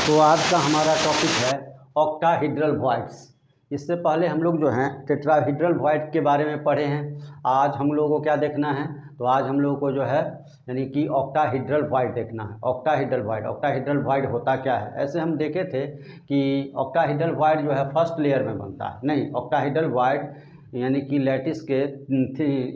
तो आज का हमारा टॉपिक है ऑक्टाहेड्रल वॉइड्स। इससे पहले हम लोग जो हैं टेट्राहेड्रल वॉइड के बारे में पढ़े हैं। आज हम लोगों को क्या देखना है, तो आज हम लोगों को जो है यानी कि ऑक्टाहेड्रल वॉइड देखना है। ऑक्टाहेड्रल वॉइड होता क्या है? ऐसे हम देखे थे कि ऑक्टाहेड्रल वॉइड जो है फर्स्ट लेयर में बनता है। नहीं, ऑक्टाहेड्रल वॉइड यानी कि लैटिस के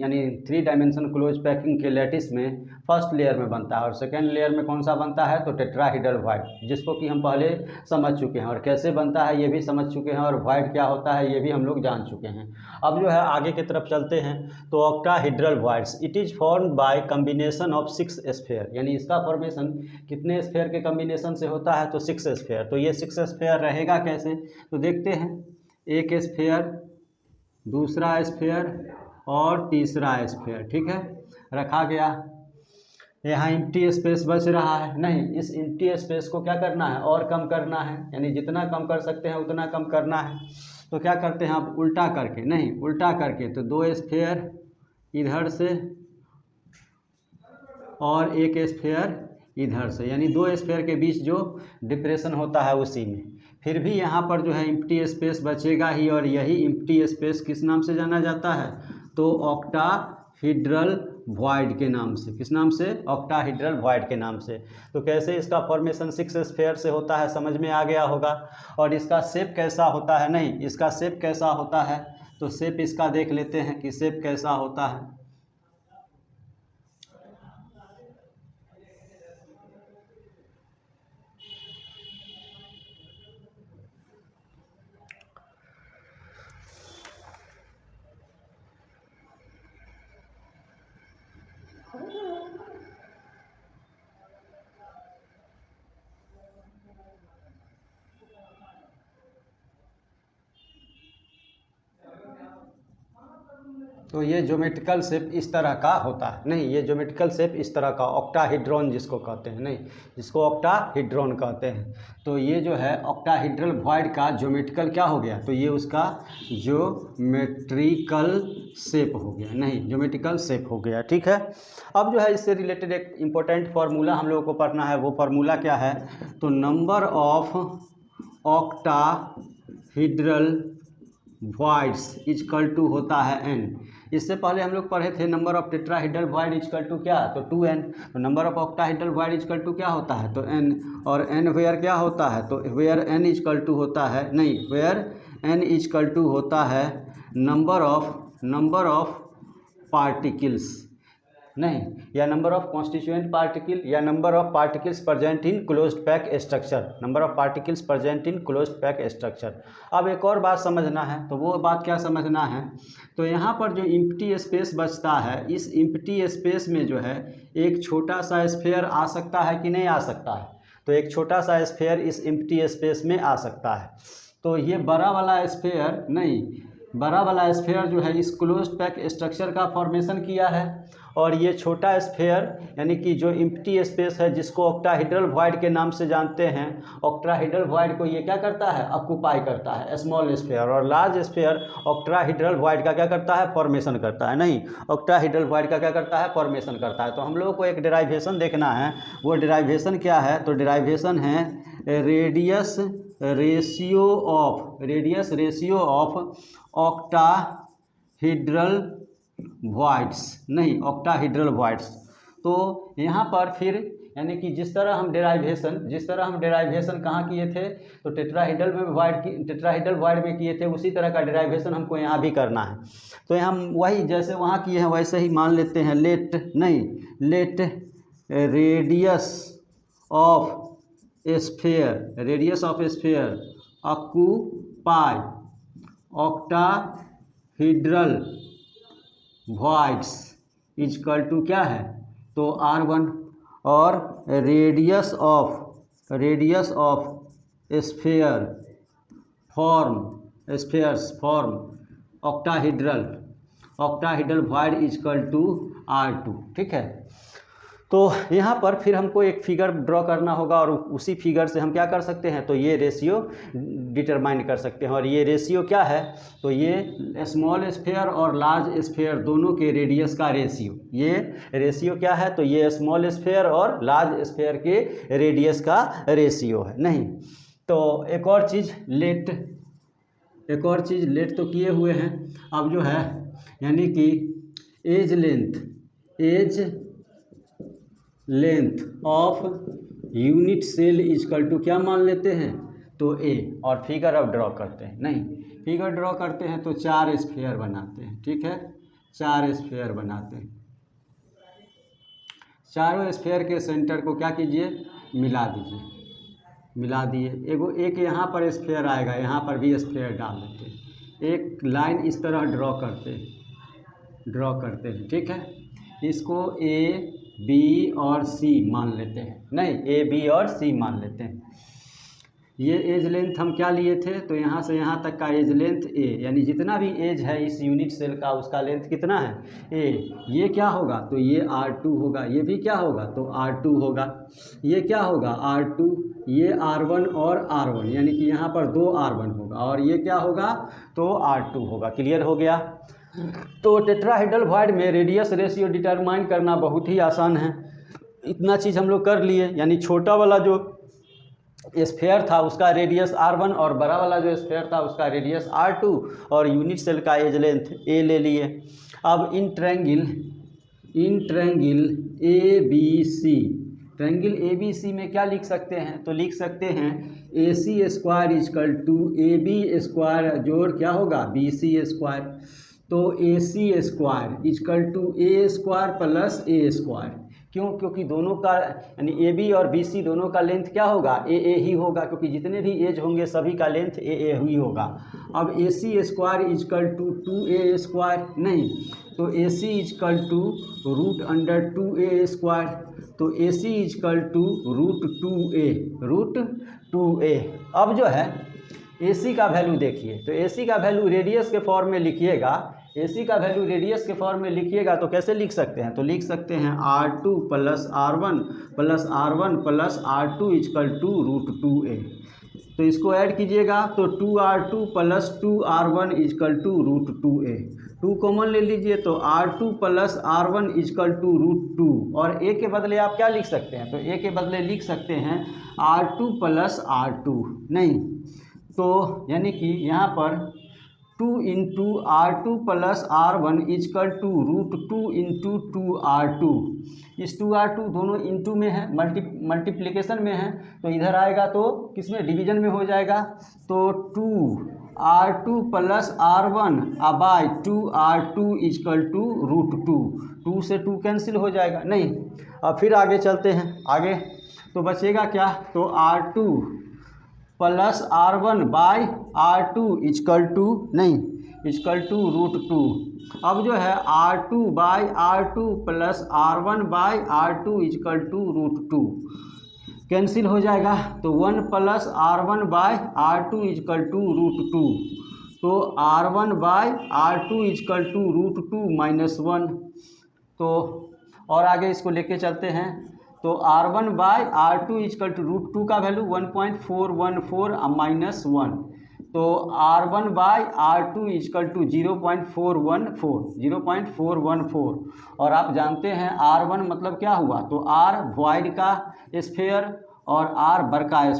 यानी 3 डायमेंशन क्लोज पैकिंग के लैटिस में फर्स्ट लेयर में बनता है। और सेकेंड लेयर में कौन सा बनता है? तो टेट्राहेड्रल वॉइड, जिसको कि हम पहले समझ चुके हैं और कैसे बनता है ये भी समझ चुके हैं, और वॉइड क्या होता है ये भी हम लोग जान चुके हैं। अब जो है आगे की तरफ चलते हैं। तो octahedral voids it is formed by combination of 6 sphere, यानी इसका फॉर्मेशन कितने स्फीयर के कम्बिनेशन से होता है? तो 6 स्फीयर। तो ये 6 स्फीयर रहेगा कैसे? तो देखते हैं। एक स्फीयर, दूसरा स्फीयर और तीसरा स्फीयर, ठीक है, रखा गया। यहाँ एम्प्टी स्पेस बच रहा है। नहीं, इस एम्प्टी स्पेस को क्या करना है? और कम करना है, यानी जितना कम कर सकते हैं उतना कम करना है। तो क्या करते हैं आप? उल्टा करके, नहीं उल्टा करके, तो 2 स्फीयर इधर से और एक स्फीयर इधर से, यानी 2 स्फीयर के बीच जो डिप्रेशन होता है उसी में। फिर भी यहाँ पर जो है एम्प्टी स्पेस बचेगा ही, और यही एम्प्टी स्पेस किस नाम से जाना जाता है? तो ऑक्टाहेड्रल वॉइड के नाम से। किस नाम से? ऑक्टाहेड्रल वॉइड के नाम से। तो कैसे इसका फॉर्मेशन 6 स्फीयर से होता है समझ में आ गया होगा। और इसका शेप कैसा होता है? नहीं, इसका शेप कैसा होता है? तो शेप इसका देख लेते हैं कि शेप कैसा होता है। तो ये ज्योमेट्रिकल शेप इस तरह का होता है। नहीं, ये ज्योमेट्रिकल शेप इस तरह का ऑक्टाहेड्रॉन जिसको कहते हैं, नहीं जिसको ऑक्टाहेड्रॉन कहते हैं। तो ये जो है ऑक्टाहेड्रल वॉइड का ज्योमेट्रिकल क्या हो गया? तो ये उसका ज्योमेट्रिकल शेप हो गया, नहीं ज्योमेट्रिकल शेप हो गया, ठीक है। अब जो है इससे रिलेटेड एक इम्पोर्टेंट फार्मूला हम लोगों को पढ़ना है। वो फार्मूला क्या है? तो number of octahedral voids equal to होता है n। इससे पहले हम लोग पढ़े थे number of tetrahedral void equal to क्या? तो 2n। तो number of octahedral void equal to क्या होता है? तो n। और n वेयर क्या होता है? तो वेयर n इजकल टू होता है, नहीं वेयर n इजकल टू होता है नंबर ऑफ पार्टिकल्स, नहीं, या नंबर ऑफ कॉन्स्टिट्यूएंट पार्टिकल, या number of particles present in closed pack structure. Number of particles present in closed pack structure. अब एक और बात समझना है। तो वो बात क्या समझना है? तो यहाँ पर जो एम्प्टी स्पेस बचता है, इस एम्प्टी स्पेस में जो है एक छोटा सा स्फीयर आ सकता है कि नहीं आ सकता है? तो एक छोटा सा स्फीयर इस एम्प्टी स्पेस में आ सकता है। तो ये बड़ा वाला स्फीयर, नहीं बड़ा वाला स्फीयर जो है इस क्लोज्ड पैक स्ट्रक्चर का फॉर्मेशन किया है, और ये छोटा स्फीयर यानी कि जो एम्प्टी स्पेस है जिसको ऑक्टाहेड्रल वॉइड के नाम से जानते हैं, ऑक्टाहेड्रल वॉइड को ये क्या करता है? ऑक्यूपाई करता है, स्मॉल स्फीयर। और लार्ज स्फीयर ऑक्टाहेड्रल वॉइड का क्या करता है? फॉर्मेशन करता है। नहीं, ऑक्टाहेड्रल वॉइड का क्या करता है? फॉर्मेशन करता है। तो हम लोगों को एक डेराइवेशन देखना है। वो डेराइवेशन क्या है? तो डेराइवेशन है radius ratio of octahedral voids, नहीं ऑक्टाहेड्रल वॉइड्स। तो यहाँ पर फिर यानी कि जिस तरह हम डेराइवेशन कहाँ किए थे? तो टेट्राहेड्रल वॉइड में किए थे, उसी तरह का डेराइवेशन हमको यहाँ भी करना है। तो हम वही जैसे वहाँ किए हैं वैसे ही मान लेते हैं। Let radius of sphere occupy octahedral voids equal to क्या है? तो R1। और radius of sphere form octahedral void equal to R2, ठीक है। तो यहाँ पर फिर हमको एक फिगर ड्रॉ करना होगा और उसी फिगर से हम क्या कर सकते हैं, तो ये रेशियो डिटरमाइन कर सकते हैं। और ये रेशियो क्या है, तो ये स्मॉल स्फीयर और लार्ज स्फीयर दोनों के रेडियस का रेशियो, ये रेशियो क्या है, तो ये स्मॉल स्फीयर और लार्ज स्फीयर के रेडियस का रेशियो है। नहीं तो एक और चीज़ लेट तो किए हुए हैं। अब जो है यानी कि edge length of unit cell equal to क्या मान लेते हैं, तो ए, और फिगर अब ड्रॉ करते हैं। नहीं, फिगर ड्रॉ करते हैं तो 4 स्फीयर बनाते हैं, ठीक है, 4 स्फीयर बनाते हैं। चारों स्फीयर के सेंटर को क्या कीजिए, मिला दिए। एक यहाँ पर स्फीयर आएगा, यहाँ पर भी स्फीयर डाल देते हैं। एक लाइन इस तरह ड्रॉ करते हैं, ठीक है। इसको ए, बी और सी मान लेते हैं। नहीं, ए, बी और सी मान लेते हैं। ये एज लेंथ हम क्या लिए थे, तो यहाँ से यहाँ तक का एज लेंथ ए, यानी जितना भी एज है इस यूनिट सेल का उसका लेंथ कितना है, ए। ये क्या होगा, तो ये R2 होगा। ये भी क्या होगा, तो R2 होगा। ये क्या होगा, R2, ये R1 और R1, यानी कि यहाँ पर 2 R1 होगा, और ये क्या होगा, तो R2 होगा। क्लियर हो गया। तो टेट्राहेड्रल वॉइड में रेडियस रेशियो डिटरमाइन करना बहुत ही आसान है। इतना चीज़ हम लोग कर लिए, यानी छोटा वाला जो स्फीयर था उसका रेडियस R1 और बड़ा वाला जो स्फीयर था उसका रेडियस R2 और यूनिट सेल का एज लेंथ A ले लिए। अब इन ट्रायंगल ABC में क्या लिख सकते हैं, तो लिख सकते हैं AC square equal to AB square जोड़ क्या होगा, BC स्क्वायर। तो AC square equal to A square plus A square. क्यों, क्योंकि दोनों का यानी AB और BC दोनों का लेंथ क्या होगा, AA ही होगा, क्योंकि जितने भी एज होंगे सभी का लेंथ AA ही होगा। अब AC square equal to 2A square, नहीं तो AC equal to root under 2A square. तो AC equal to root 2A। अब जो है AC का वैल्यू देखिए, तो AC का वैल्यू रेडियस के फॉर्म में लिखिएगा। AC का वैल्यू रेडियस के फॉर्म में लिखिएगा तो कैसे लिख सकते हैं, तो लिख सकते हैं R2 plus R1 plus R2 equal to root 2A। तो इसको ऐड कीजिएगा तो 2R2 plus 2R1 equal to root 2A। 2 common ले लीजिए तो R2 plus R1 equal to root 2, और A के बदले आप क्या लिख सकते हैं, तो A के बदले लिख सकते हैं R2 प्लस R2। नहीं तो यानी कि यहाँ पर 2 into R2 plus R1 equal to root 2 into 2R2। इस 2R2 दोनों इंटू में है, मल्टीप्लिकेशन में है, तो इधर आएगा तो किसमें, डिवीजन में हो जाएगा। तो 2R2 plus R1 by 2R2 equal to root 2 से 2 कैंसिल हो जाएगा। नहीं, अब फिर आगे चलते हैं। आगे तो बचेगा क्या, तो R2 plus R1 by R2 equal to root 2। अब जो है R2 by R2 plus R1 by R2 equal to root 2 cancel हो जाएगा, तो 1 plus R1 by R2 equal to root 2। तो R1 by R2 equal to root 2 minus 1। तो और आगे इसको लेके चलते हैं, तो R1 by R2 equal to root 2 का वैल्यू 1.414 माइनस 1। तो R1 by R2 equal to 0.414। और आप जानते हैं R1 मतलब क्या हुआ, तो R वॉइड का स्फीयर और R बड़का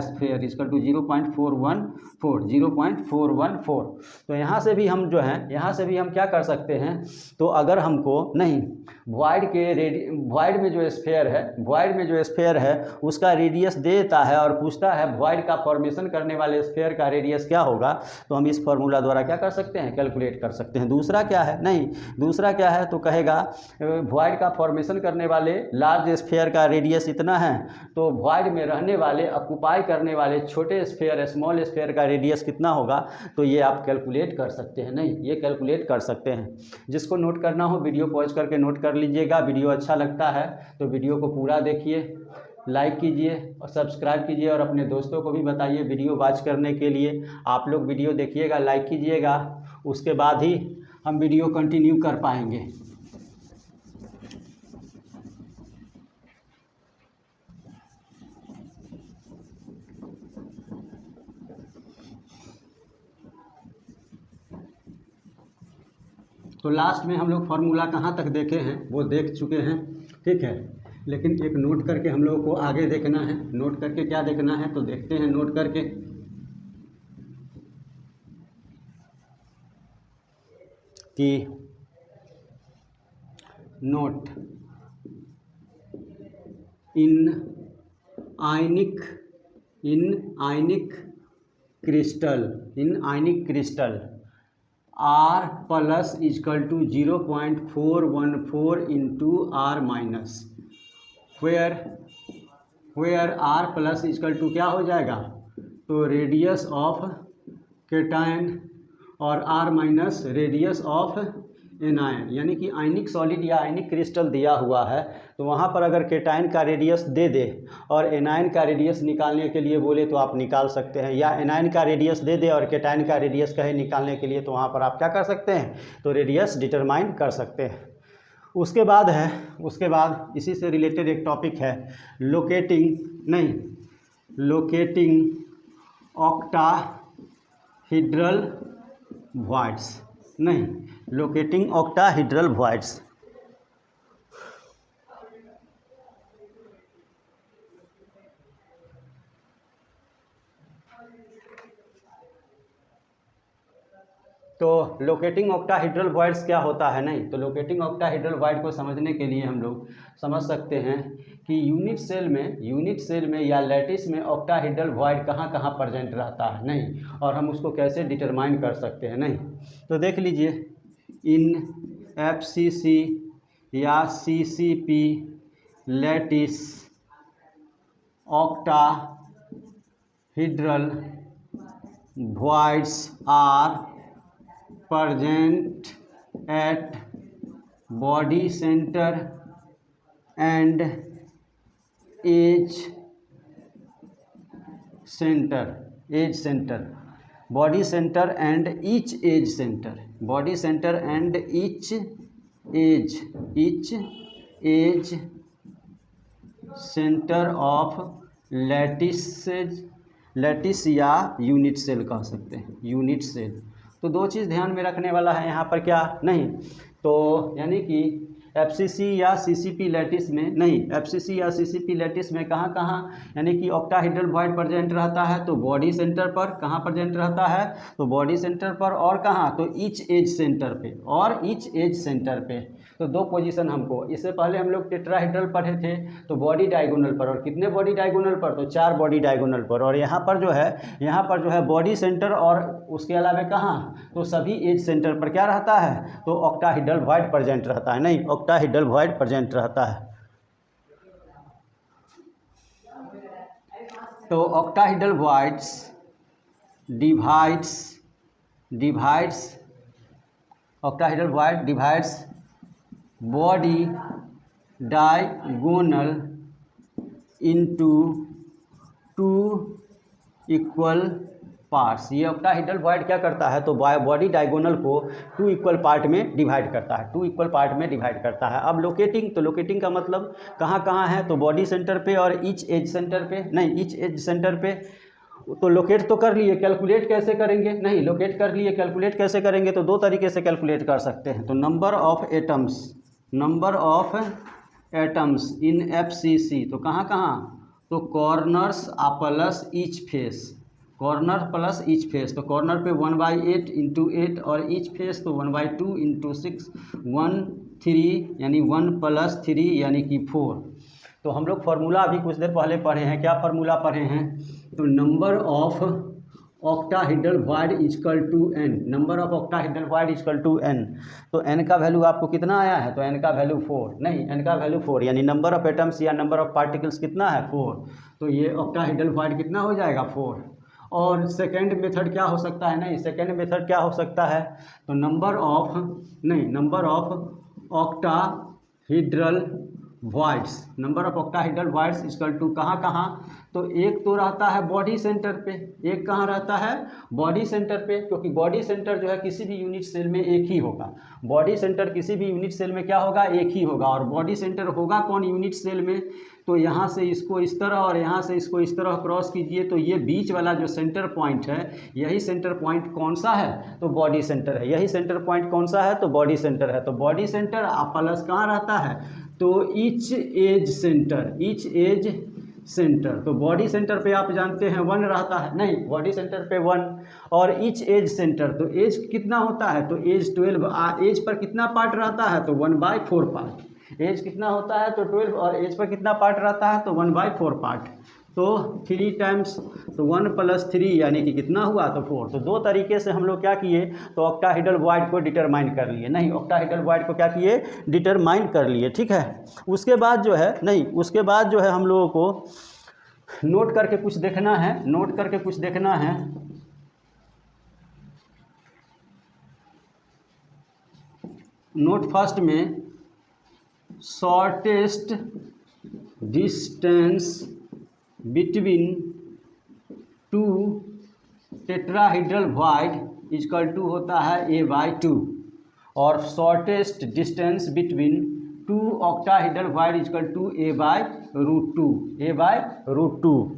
स्फीयर इजकल टू 0.414। तो यहाँ से भी हम क्या कर सकते हैं, तो अगर हमको नहीं वॉइड में जो स्फीयर है उसका रेडियस देता है और पूछता है वॉइड का फॉर्मेशन करने वाले स्फीयर का रेडियस क्या होगा, तो हम इस फॉर्मूला द्वारा क्या कर सकते हैं, कैलकुलेट कर सकते हैं। दूसरा क्या है, तो कहेगा वॉइड का फॉर्मेशन करने वाले लार्ज स्फीयर का रेडियस इतना है, तो वॉइड में रहने वाले ऑक्यूपाई करने वाले छोटे स्फीयर स्मॉल स्फीयर का रेडियस कितना होगा, तो ये आप कैलकुलेट कर सकते हैं। ये कैलकुलेट कर सकते हैं। जिसको नोट करना हो वीडियो पॉज करके नोट कर लीजिएगा। वीडियो अच्छा लगता है तो वीडियो को पूरा देखिए, लाइक कीजिए और सब्सक्राइब कीजिए, और अपने दोस्तों को भी बताइए वीडियो वॉच करने के लिए। आप लोग वीडियो देखिएगा, लाइक कीजिएगा, उसके बाद ही हम वीडियो कंटिन्यू कर पाएंगे। तो लास्ट में हम लोग फार्मूला कहाँ तक देखे हैं वो देख चुके हैं, ठीक है। लेकिन एक नोट करके हम लोगों को आगे देखना है। नोट करके क्या देखना है तो देखते हैं नोट करके कि note in ionic crystal R plus equal to 0.414 into R minus, where R plus equal to क्या हो जाएगा तो रेडियस ऑफ केटायन और R minus radius of anion, यानी कि आयनिक सॉलिड या आयनिक क्रिस्टल दिया हुआ है तो वहाँ पर अगर केटायन का रेडियस दे दे और एनायन का रेडियस निकालने के लिए बोले तो आप निकाल सकते हैं, या एनायन का रेडियस दे दे और केटायन का रेडियस कहे निकालने के लिए तो वहाँ पर आप क्या कर सकते हैं तो रेडियस डिटरमाइन कर सकते हैं। उसके बाद इसी से रिलेटेड एक टॉपिक है लोकेटिंग ऑक्टाहेड्रल वॉइड्स। तो लोकेटिंग ऑक्टाहेड्रल वॉइड्स क्या होता है, नहीं तो लोकेटिंग ऑक्टाहेड्रल वॉइड को समझने के लिए हम लोग समझ सकते हैं कि यूनिट सेल में या लैटिस में ऑक्टाहेड्रल वॉइड कहाँ कहाँ प्रेजेंट रहता है, नहीं, और हम उसको कैसे डिटरमाइन कर सकते हैं, नहीं। तो देख लीजिए इन FCC या CCP lattice octahedral voids are present at body center and edge center, body center and each edge center, body center and each edge center of lattice या यूनिट सेल कह सकते हैं, यूनिट सेल। तो दो चीज़ ध्यान में रखने वाला है यहाँ पर, क्या नहीं तो यानी कि FCC या CCP लैटिस में, नहीं FCC या CCP लैटिस में कहाँ कहाँ यानी कि ऑक्टाहेड्रल वॉइड प्रेजेंट रहता है तो बॉडी सेंटर पर, कहाँ प्रेजेंट रहता है तो बॉडी सेंटर पर, और कहाँ तो ईच एज सेंटर पे, तो दो पोजीशन हमको, इससे पहले हम लोग टेट्राहेड्रल पढ़े थे तो बॉडी डायगोनल पर, और कितने बॉडी डायगोनल पर तो 4 बॉडी डायगोनल पर, और यहाँ पर जो है बॉडी सेंटर और उसके अलावा कहाँ तो सभी एज सेंटर पर क्या रहता है तो ऑक्टाहेड्रल वॉइड प्रेजेंट रहता है, नहीं ऑक्टाहेड्रल वॉइड प्रेजेंट रहता है। तो octahedral voids divides body diagonal into 2 equal parts. ये ऑक्टाहेड्रल वॉइड क्या करता है तो बॉडी डायगोनल को 2 इक्वल पार्ट में डिवाइड करता है, 2 इक्वल पार्ट में डिवाइड करता है। अब लोकेटिंग का मतलब कहाँ कहाँ है तो बॉडी सेंटर पे और ईच एज सेंटर पे, नहीं ईच एज सेंटर पे। तो लोकेट तो कर लिए, कैलकुलेट कैसे करेंगे, नहीं लोकेट कर लिए, कैलकुलेट कैसे करेंगे तो दो तरीके से कैलकुलेट कर सकते हैं। तो number of atoms in FCC, तो कहाँ कहाँ तो corners plus each face, corner plus each face, तो कॉर्नर पे 1/8 इंटू 8 और ईच फेस तो 1/2 इंटू 6 1 3 यानी 1 + 3 यानी कि 4। तो हम लोग फार्मूला अभी कुछ देर पहले पढ़े हैं, क्या फार्मूला पढ़े हैं तो number of octahedral void equal to n, number of octahedral void equal to n। तो n का वैल्यू आपको कितना आया है तो n का वैल्यू 4, नहीं n का वैल्यू 4 यानी नंबर ऑफ एटम्स या नंबर ऑफ पार्टिकल्स कितना है 4, तो ये ऑक्टाहेड्रल वॉइड कितना हो जाएगा 4। और सेकेंड मेथड क्या हो सकता है, नहीं सेकेंड मेथड क्या हो सकता है तो number of octahedral voids, number of octahedral voids equal to कहाँ कहाँ, तो एक तो रहता है बॉडी सेंटर पे, एक कहाँ रहता है बॉडी सेंटर पे, क्योंकि बॉडी सेंटर जो है किसी भी यूनिट सेल में एक ही होगा, बॉडी सेंटर किसी भी यूनिट सेल में क्या होगा, एक ही होगा। और बॉडी सेंटर होगा कौन यूनिट सेल में, तो यहाँ से इसको इस तरह और यहाँ से इसको इस तरह क्रॉस कीजिए, तो ये बीच वाला जो सेंटर पॉइंट है, यही सेंटर पॉइंट कौन सा है, तो बॉडी सेंटर है। यही सेंटर पॉइंट कौन सा है, तो बॉडी सेंटर है। तो बॉडी सेंटर प्लस कहाँ रहता है, तो each edge centre, each edge centre. तो बॉडी सेंटर पे आप जानते हैं 1 रहता है, नहीं बॉडी सेंटर पे 1, और ईच एज सेंटर, तो एज कितना होता है, तो एज 12, एज पर कितना पार्ट रहता है, तो 1/4 पार्ट। एज कितना होता है, तो 12, और एज पर कितना पार्ट रहता है, तो 1/4 पार्ट। तो 3 टाइम्स, तो 1 + 3 यानी कि कितना हुआ, तो 4। तो दो तरीके से हम लोग क्या किए, तो ऑक्टाहेड्रल वॉइड को डिटरमाइन कर लिए, नहीं ऑक्टाहेड्रल वॉइड को क्या किए, डिटरमाइन कर लिए, ठीक है। उसके बाद जो है, नहीं उसके बाद जो है हम लोगों को नोट करके कुछ देखना है, नोट करके कुछ देखना है। नोट फर्स्ट में shortest distance between 2 tetrahedral void equal to होता है a/2, और shortest distance between 2 octahedral void equal to a/√2, a/√2,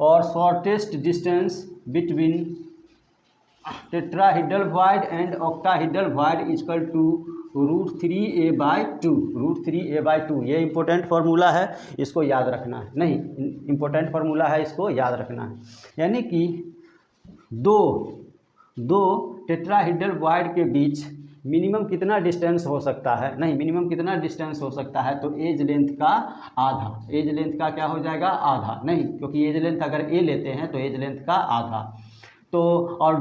और shortest distance between tetrahedral void and octahedral void equal to √3a/2, √3a/2। ये important formula है, इसको याद रखना है, नहीं इंपॉर्टेंट फार्मूला है, इसको याद रखना है। यानी कि दो टेट्राहेड्रल वॉइड के बीच मिनिमम कितना डिस्टेंस हो सकता है, नहीं मिनिमम कितना डिस्टेंस हो सकता है, तो एज लेंथ का आधा, एज लेंथ का क्या हो जाएगा, आधा, नहीं क्योंकि एज लेंथ अगर a लेते हैं तो एज लेंथ का आधा। तो और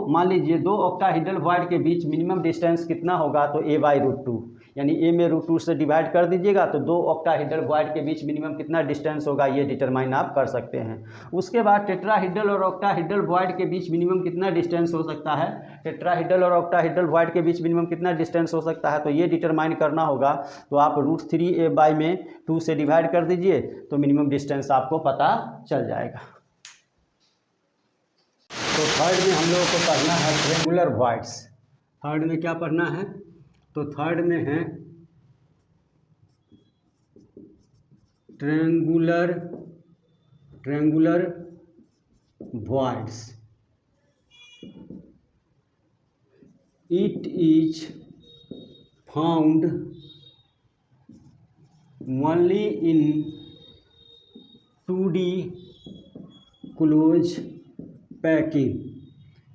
मान लीजिए 2 ऑक्टाहेड्रल वॉइड के बीच मिनिमम डिस्टेंस कितना होगा, तो a/√2, यानी a में √2 से डिवाइड कर दीजिएगा, तो 2 ऑक्टाहेड्रल वॉइड के बीच मिनिमम कितना डिस्टेंस होगा, ये डिटरमाइन आप कर सकते हैं। उसके बाद टेट्राहेड्रल और ऑक्टाहेड्रल वॉइड के बीच मिनिमम कितना डिस्टेंस हो सकता है, टेट्राहेड्रल और ऑक्टाहेड्रल वॉइड के बीच मिनिमम कितना डिस्टेंस हो सकता है, तो ये डिटरमाइन करना होगा। तो आप √3a में 2 से डिवाइड कर दीजिए, तो मिनिमम डिस्टेंस आपको पता चल जाएगा। तो थर्ड में हम लोगों को पढ़ना है ट्रेंगुलर वॉइड्स। थर्ड में क्या पढ़ना है, तो थर्ड में है triangular voids. It is found only in 2D close packing,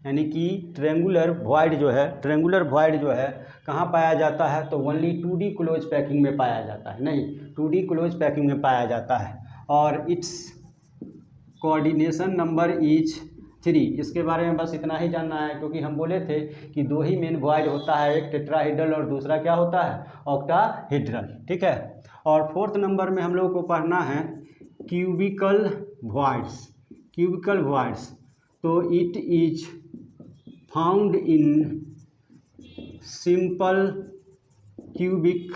यानी कि ट्रेंगुलर वॉइड जो है, ट्रेंगुलर वॉइड जो है कहाँ पाया जाता है, तो ओनली 2D क्लोज पैकिंग में पाया जाता है, नहीं 2D क्लोज पैकिंग में पाया जाता है। और इट्स कोऑर्डिनेशन नंबर इज 3। इसके बारे में बस इतना ही जानना है, क्योंकि हम बोले थे कि 2 ही मेन वॉइड होता है, एक टेट्राहेड्रल और दूसरा क्या होता है, ऑक्टाहेड्रल, ठीक है। और 4th नंबर में हम लोगों को पढ़ना है क्यूबिकल वॉइड्स। क्यूबिकल वॉइड्स, तो it is found in simple cubic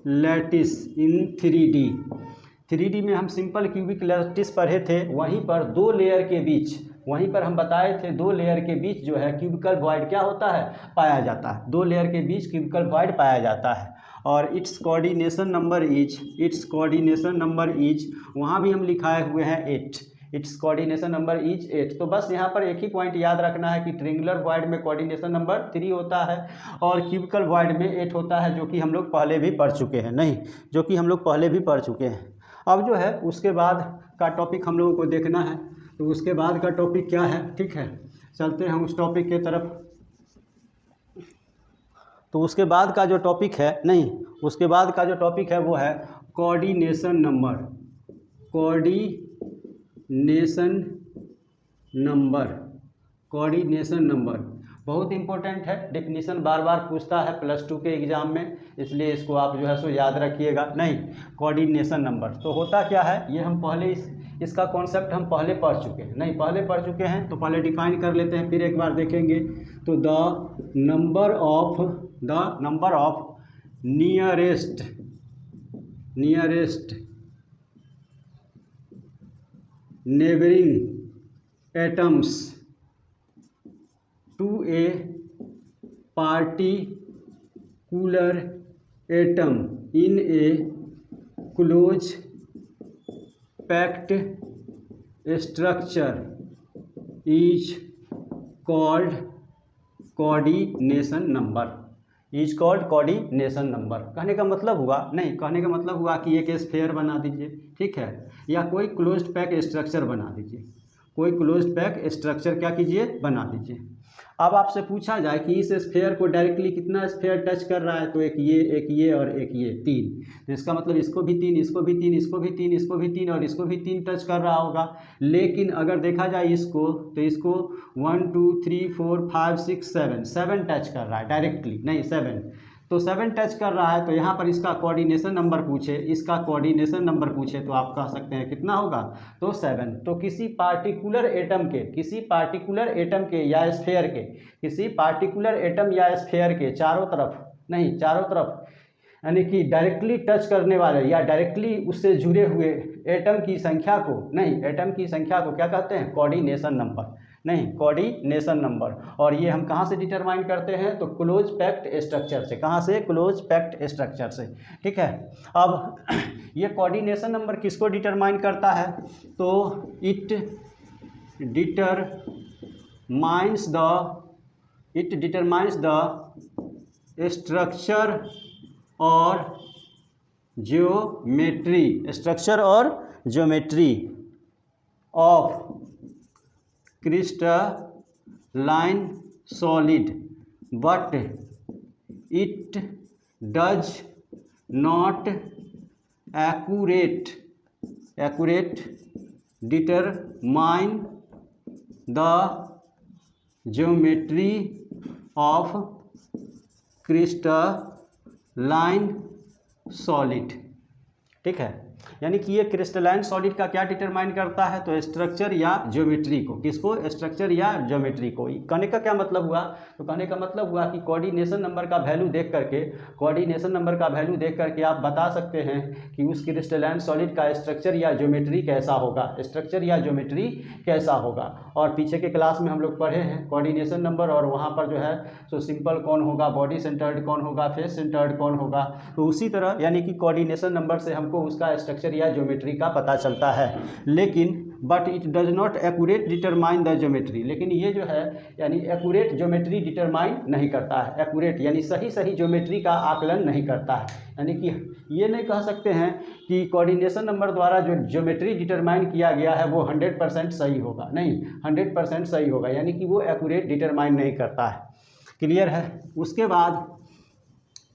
lattice in 3D में हम सिंपल क्यूबिक लैटिस पढ़े थे, वहीं पर 2 लेयर के बीच, वहीं पर हम बताए थे 2 लेयर के बीच जो है क्यूबिकल वॉइड क्या होता है, पाया जाता है। 2 लेयर के बीच क्यूबिकल वॉइड पाया जाता है। और इट्स कोऑर्डिनेशन नंबर इज, वहाँ भी हम लिखाए हुए हैं 8, इट्स कोऑर्डिनेशन नंबर इज 8। तो बस यहाँ पर एक ही पॉइंट याद रखना है कि ट्रेंगुलर वॉइड में कोऑर्डिनेशन नंबर 3 होता है और क्यूबिकल वॉइड में 8 होता है, जो कि हम लोग पहले भी पढ़ चुके हैं, नहीं जो कि हम लोग पहले भी पढ़ चुके हैं। अब जो है उसके बाद का टॉपिक हम लोगों को देखना है, तो उसके बाद का टॉपिक क्या है, ठीक है, चलते हैं उस टॉपिक के तरफ। तो उसके बाद का जो टॉपिक है, नहीं उसके बाद का जो टॉपिक है वो है कोऑर्डिनेशन नंबर। कोऑर्डिनेशन नंबर बहुत इंपॉर्टेंट है, डेफिनेशन बार बार पूछता है +2 के एग्ज़ाम में, इसलिए इसको आप जो है सो याद रखिएगा। नहीं कोऑर्डिनेशन नंबर तो होता क्या है, ये हम पहले इसका कॉन्सेप्ट हम पहले पढ़ चुके हैं, नहीं पहले पढ़ चुके हैं, तो पहले डिफाइन कर लेते हैं, फिर एक बार देखेंगे। तो the number of nearest neighbouring atoms to a particular atom in a close packed structure is called coordination number. Is called coordination number. कहने का मतलब हुआ कि एक स्फीयर बना दीजिए, ठीक है, या कोई क्लोज्ड पैक स्ट्रक्चर बना दीजिए, कोई क्लोज्ड पैक स्ट्रक्चर क्या कीजिए, बना दीजिए। अब आपसे पूछा जाए कि इस स्फीयर को डायरेक्टली कितना स्फीयर टच कर रहा है, तो एक ये और एक ये 3, तो इसका मतलब इसको भी 3, इसको भी 3, इसको भी 3, इसको भी 3 और इसको भी 3 टच कर रहा होगा। लेकिन अगर देखा जाए इसको, तो इसको 1 2 3 4 5 6 7 टच कर रहा है डायरेक्टली, नहीं 7, तो 7 टच कर रहा है। तो यहाँ पर इसका कोऑर्डिनेशन नंबर पूछे, तो आप कह सकते हैं कितना होगा, तो 7। तो किसी पार्टिकुलर एटम के या स्फीयर के चारों तरफ यानी कि डायरेक्टली टच करने वाले या डायरेक्टली उससे जुड़े हुए एटम की संख्या को क्या कहते हैं, कोऑर्डिनेशन नंबर। और ये हम कहाँ से डिटरमाइन करते हैं, तो क्लोज पैक्ड स्ट्रक्चर से। कहाँ से, क्लोज पैक्ड स्ट्रक्चर से, ठीक है। अब ये कोऑर्डिनेशन नंबर किसको डिटरमाइन करता है, तो इट डिटरमाइंस द स्ट्रक्चर और geometry of crystalline solid, but it does not accurate determine the geometry of crystalline solid, ठीक है। यानी कि ये क्रिस्टलाइन सॉलिड का क्या डिटरमाइन करता है, तो स्ट्रक्चर या ज्योमेट्री को। किसको, स्ट्रक्चर या ज्योमेट्री को। कहने का क्या मतलब हुआ, तो कहने का मतलब हुआ कि कोऑर्डिनेशन नंबर का वैल्यू देख करके आप बता सकते हैं कि उस क्रिस्टलाइन सॉलिड का स्ट्रक्चर या ज्योमेट्री कैसा होगा। और पीछे के क्लास में हम लोग पढ़े हैं कोऑर्डिनेशन नंबर, और वहाँ पर जो है सो सिंपल कौन होगा, बॉडी सेंटर्ड कौन होगा, फेस सेंटर्ड कौन होगा। तो उसी तरह यानी कि कोऑर्डिनेशन नंबर से हमको उसका स्ट्रक्चर या ज्योमेट्री का पता चलता है। लेकिन but it does not accurate determine the geometry, लेकिन ये जो है यानी एक्यूरेट ज्योमेट्री डिटरमाइन नहीं करता है। एक्यूरेट यानी सही ज्योमेट्री का आकलन नहीं करता है। यानी कि ये नहीं कह सकते हैं कि कोऑर्डिनेशन नंबर द्वारा जो ज्योमेट्री डिटरमाइन किया गया है वो 100% सही होगा, नहीं 100% सही होगा, यानी कि वो एक्यूरेट डिटरमाइन नहीं करता है। क्लियर है। उसके बाद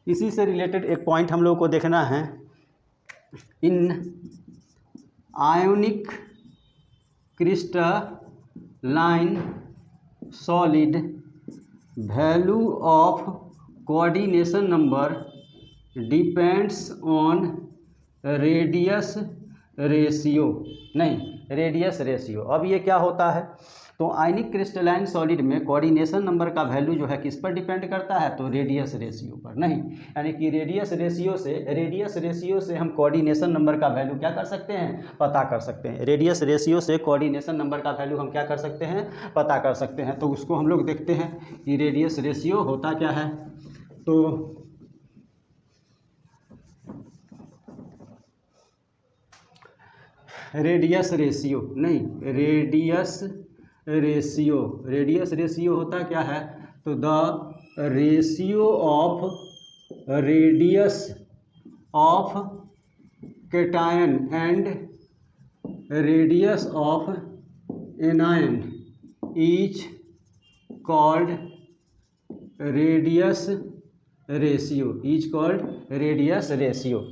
इसी से रिलेटेड एक पॉइंट हम लोग को देखना है, इन ionic crystalline solid value of coordination number depends on radius ratio. अब ये क्या होता है, तो आयनिक क्रिस्टलाइन सॉलिड में कोऑर्डिनेशन नंबर का वैल्यू जो है किस पर डिपेंड करता है, तो रेडियस रेशियो पर। नहीं, यानी कि रेडियस रेशियो से हम कोऑर्डिनेशन नंबर का वैल्यू क्या कर सकते हैं, पता कर सकते हैं। रेडियस रेशियो से कोऑर्डिनेशन नंबर का वैल्यू हम क्या कर सकते हैं, पता कर सकते हैं। तो उसको हम लोग देखते हैं कि रेडियस रेशियो होता क्या है। तो रेडियस रेशियो होता क्या है, तो the ratio of radius of cation and radius of anion is called radius ratio,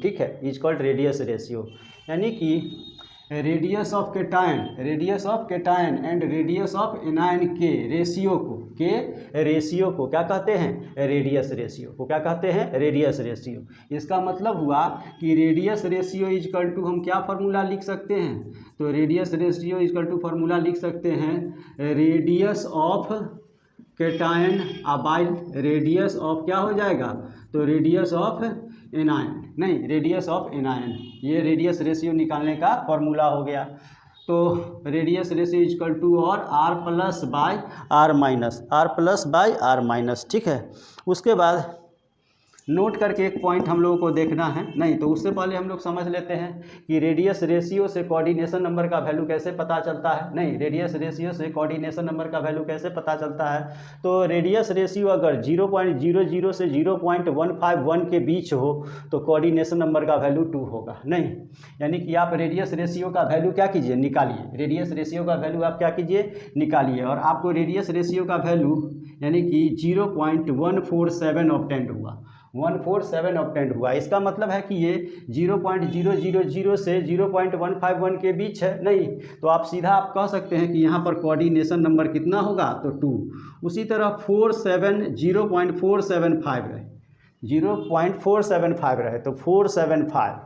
ठीक है, इज कॉल्ड रेडियस रेशियो। यानी कि radius of cation and radius of anion के रेशियो को क्या कहते हैं, रेडियस रेशियो। इसका मतलब हुआ कि radius ratio is equal to हम क्या फार्मूला लिख सकते हैं, तो radius ratio is equal to formula लिख सकते हैं radius of cation by radius of क्या हो जाएगा, तो रेडियस ऑफ एनायन, नहीं रेडियस ऑफ एनायन, ये रेडियस रेशियो निकालने का फॉर्मूला हो गया। तो रेडियस रेशियो इक्वल टू और r plus by r minus, ठीक है। उसके बाद नोट करके एक पॉइंट हम लोगों को देखना है, नहीं तो उससे पहले हम लोग समझ लेते हैं कि रेडियस रेशियो से कोऑर्डिनेशन नंबर का वैल्यू कैसे पता चलता है। नहीं, रेडियस रेशियो से कोऑर्डिनेशन नंबर का वैल्यू कैसे पता चलता है। तो रेडियस रेशियो अगर 0.00 से 0.151 के बीच हो तो कोऑर्डिनेशन नंबर का वैल्यू 2 होगा। नहीं, यानी कि आप रेडियस रेशियो का वैल्यू क्या कीजिए, निकालिए। रेडियस रेशियो का वैल्यू आप क्या कीजिए, निकालिए। और आपको रेडियस रेशियो का वैल्यू यानी कि 0.147 ऑब्टेंड हुआ, 147 ऑब्टेंड हुआ। इसका मतलब है कि ये 0.000 से 0.151 के बीच है। नहीं तो आप सीधा आप कह सकते हैं कि यहाँ पर कोऑर्डिनेशन नंबर कितना होगा, तो 2। उसी तरह 0.475 रहे, 0.475 रहे तो 475,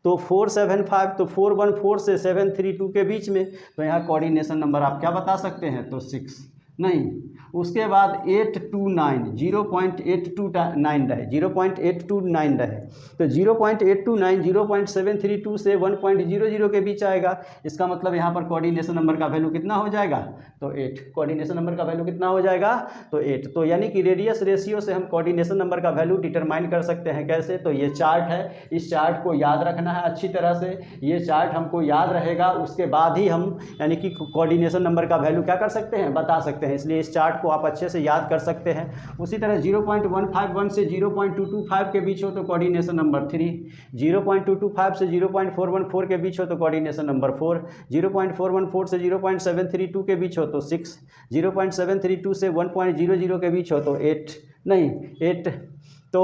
तो 475 तो 414 से 732 के बीच में, तो यहाँ कोऑर्डिनेशन नंबर आप क्या बता सकते हैं, तो 6। नहीं, उसके बाद 829 0.829 रहे, 0.829 रहे तो 0.829 0.732 से 1.00 के बीच आएगा। इसका मतलब यहाँ पर कोऑर्डिनेशन नंबर का वैल्यू कितना हो जाएगा, तो 8। कोऑर्डिनेशन नंबर का वैल्यू कितना हो जाएगा, तो 8। तो यानी कि रेडियस रेशियो से हम कोऑर्डिनेशन नंबर का वैल्यू डिटरमाइन कर सकते हैं। कैसे, तो ये चार्ट है, इस चार्ट को याद रखना है अच्छी तरह से। ये चार्ट हमको याद रहेगा, उसके बाद ही हम यानी कि कोऑर्डिनेशन नंबर का वैल्यू क्या कर सकते हैं, बता सकते हैं। इसलिए इस चार्ट को आप अच्छे से याद कर सकते हैं। उसी तरह 0.151 से 0.225 के बीच हो तो कोऑर्डिनेशन नंबर 3, 0.225 से 0.414 के बीच हो तो कोऑर्डिनेशन नंबर 4, 0.414 से 0.732 के बीच हो तो 6, 0.732 से 1.00 के बीच हो तो 8। नहीं 8। तो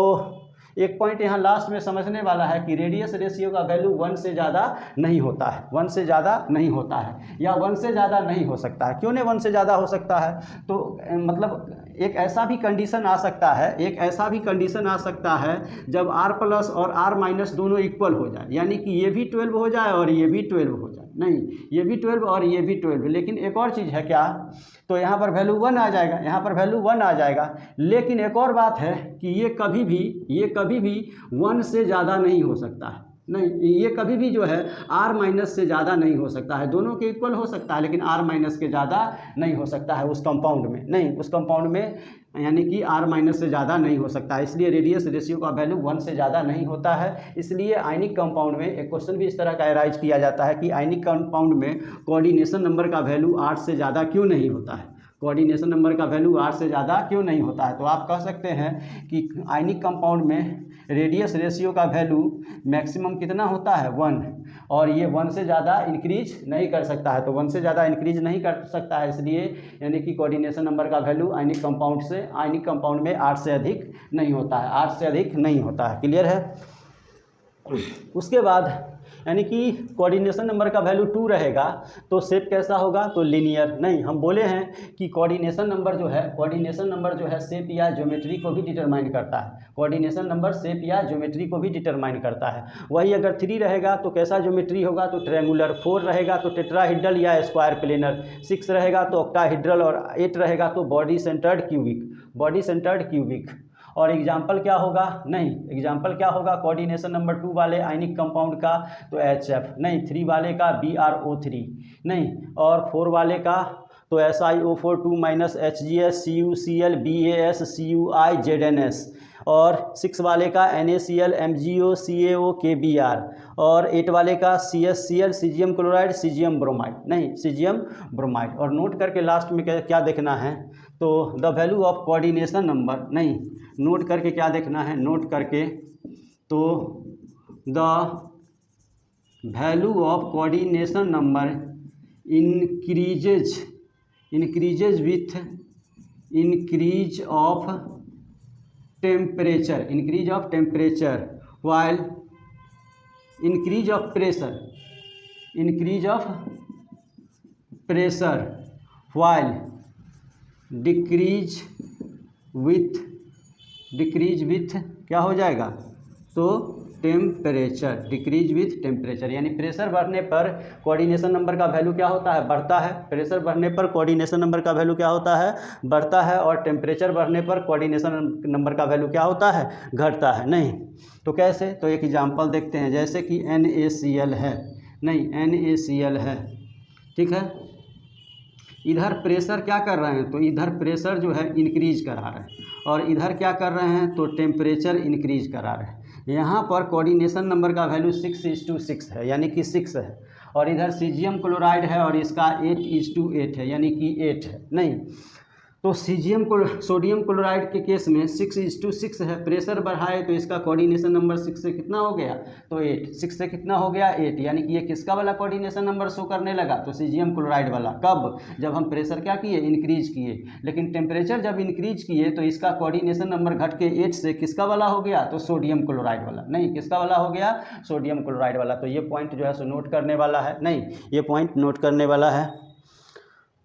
एक पॉइंट यहाँ लास्ट में समझने वाला है कि रेडियस रेशियो का वैल्यू 1 से ज़्यादा नहीं होता है, 1 से ज़्यादा नहीं होता है, या 1 से ज़्यादा नहीं हो सकता है। क्यों नहीं 1 से ज़्यादा हो सकता है, तो मतलब एक ऐसा भी कंडीशन आ सकता है, एक ऐसा भी कंडीशन आ सकता है जब r प्लस और r माइनस दोनों इक्वल हो जाए, यानी कि ये भी 12 हो जाए और ये भी 12 हो जाए। नहीं, ये भी 12 और ये भी 12, लेकिन एक और चीज़ है क्या, तो यहाँ पर वैल्यू 1 आ जाएगा, यहाँ पर वैल्यू 1 आ जाएगा। लेकिन एक और बात है कि ये कभी भी 1 से ज़्यादा नहीं हो सकता है। नहीं, ये कभी भी जो है r माइनस से ज़्यादा नहीं हो सकता है। दोनों के इक्वल हो सकता है लेकिन r माइनस के ज़्यादा नहीं हो सकता है उस कंपाउंड में। नहीं, उस कंपाउंड में यानी कि r माइनस से ज़्यादा नहीं हो सकता है। इसलिए रेडियस रेशियो का वैल्यू 1 से ज़्यादा नहीं होता है। इसलिए आयनिक कंपाउंड में एक क्वेश्चन भी इस तरह का एराइज किया जाता है कि आयनिक कंपाउंड में कोऑर्डिनेशन नंबर का वैल्यू 8 से ज़्यादा क्यों नहीं होता है, कोऑर्डिनेशन नंबर का वैल्यू 8 से ज़्यादा क्यों नहीं होता है। तो आप कह सकते हैं कि आयनिक कंपाउंड में रेडियस रेशियो का वैल्यू मैक्सिमम कितना होता है, 1, और ये 1 से ज़्यादा इंक्रीज नहीं कर सकता है। तो 1 से ज़्यादा इंक्रीज नहीं कर सकता है, इसलिए यानी कि कोऑर्डिनेशन नंबर का वैल्यू आयनिक कंपाउंड में 8 से अधिक नहीं होता है, 8 से अधिक नहीं होता है। क्लियर है। उसके बाद यानी कि कोऑर्डिनेशन नंबर का वैल्यू 2 रहेगा तो शेप कैसा होगा, तो लीनियर। नहीं, हम बोले हैं कि कोऑर्डिनेशन नंबर जो है शेप या ज्योमेट्री को भी डिटरमाइन करता है। कोऑर्डिनेशन नंबर शेप या ज्योमेट्री को भी डिटरमाइन करता है। वही अगर 3 रहेगा तो कैसा ज्योमेट्री होगा, तो ट्रायंगुलर, 4 रहेगा तो टेट्राहेड्रल या स्क्वायर प्लेनर, 6 रहेगा तो ऑक्टाहेड्रल, और 8 रहेगा तो बॉडी सेंटर्ड क्यूबिक। और एग्जाम्पल क्या होगा, नहीं एग्जाम्पल क्या होगा कोऑर्डिनेशन नंबर 2 वाले आयनिक कंपाउंड का, तो HF, नहीं 3 वाले का BrO3, नहीं और 4 वाले का तो SiO4 2 HGS CuCl BaS CuI ZnS, और 6 वाले का NaCl MgO CaO KBr, और 8 वाले का CsCl caesium chloride caesium bromide. और नोट करके लास्ट में क्या देखना है, तो the value of coordination number, नहीं नोट करके क्या देखना है, नोट करके तो the value of coordination number increases with increase of temperature while increase of pressure while decrease with क्या हो जाएगा, तो टेम्परेचर, डिक्रीज विथ टेम्परेचर, यानी प्रेशर बढ़ने पर कोऑर्डिनेशन नंबर का वैल्यू क्या होता है, बढ़ता है। प्रेशर बढ़ने पर कोऑर्डिनेशन नंबर का वैल्यू क्या होता है, बढ़ता है। और टेम्परेचर बढ़ने पर कोऑर्डिनेशन नंबर का वैल्यू क्या होता है, घटता है। नहीं तो कैसे, तो एक एग्जांपल देखते हैं। जैसे कि NaCl है, नहीं NaCl है, ठीक है। इधर प्रेशर क्या कर रहे हैं, तो इधर प्रेशर जो है इंक्रीज करा रहे हैं, और इधर क्या कर रहे हैं, तो टेम्परेचर इंक्रीज करा रहे हैं। यहाँ पर कोऑर्डिनेशन नंबर का वैल्यू 6:6 है, यानी कि 6 है। और इधर सीजियम क्लोराइड है और इसका 8:8 है, यानी कि 8 है। नहीं तो सोडियम क्लोराइड के केस में 6:6 है, प्रेशर बढ़ाए तो इसका कोऑर्डिनेशन नंबर 6 से कितना हो गया, तो 8। 6 से कितना हो गया, 8, यानी कि ये किसका वाला कोऑर्डिनेशन नंबर शो करने लगा, तो सीजियम क्लोराइड वाला। कब, जब हम प्रेशर क्या किए, इंक्रीज किए। लेकिन टेम्परेचर जब इंक्रीज किए तो इसका कोऑर्डिनेशन नंबर घट के 8 से किसका वाला हो गया, तो सोडियम क्लोराइड वाला। नहीं किसका वाला हो गया, सोडियम क्लोराइड वाला। तो ये पॉइंट जो है सो नोट करने वाला है, नहीं ये पॉइंट नोट करने वाला है।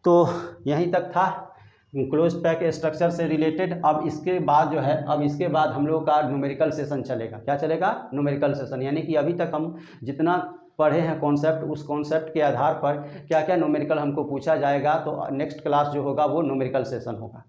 तो यहीं तक था क्लोज पैक स्ट्रक्चर से रिलेटेड। अब इसके बाद जो है, अब इसके बाद हम लोग का न्यूमेरिकल सेशन चलेगा। क्या चलेगा, न्यूमेरिकल सेशन, यानी कि अभी तक हम जितना पढ़े हैं कॉन्सेप्ट, उस कॉन्सेप्ट के आधार पर क्या क्या न्यूमेरिकल हमको पूछा जाएगा। तो नेक्स्ट क्लास जो होगा वो न्यूमेरिकल सेशन होगा।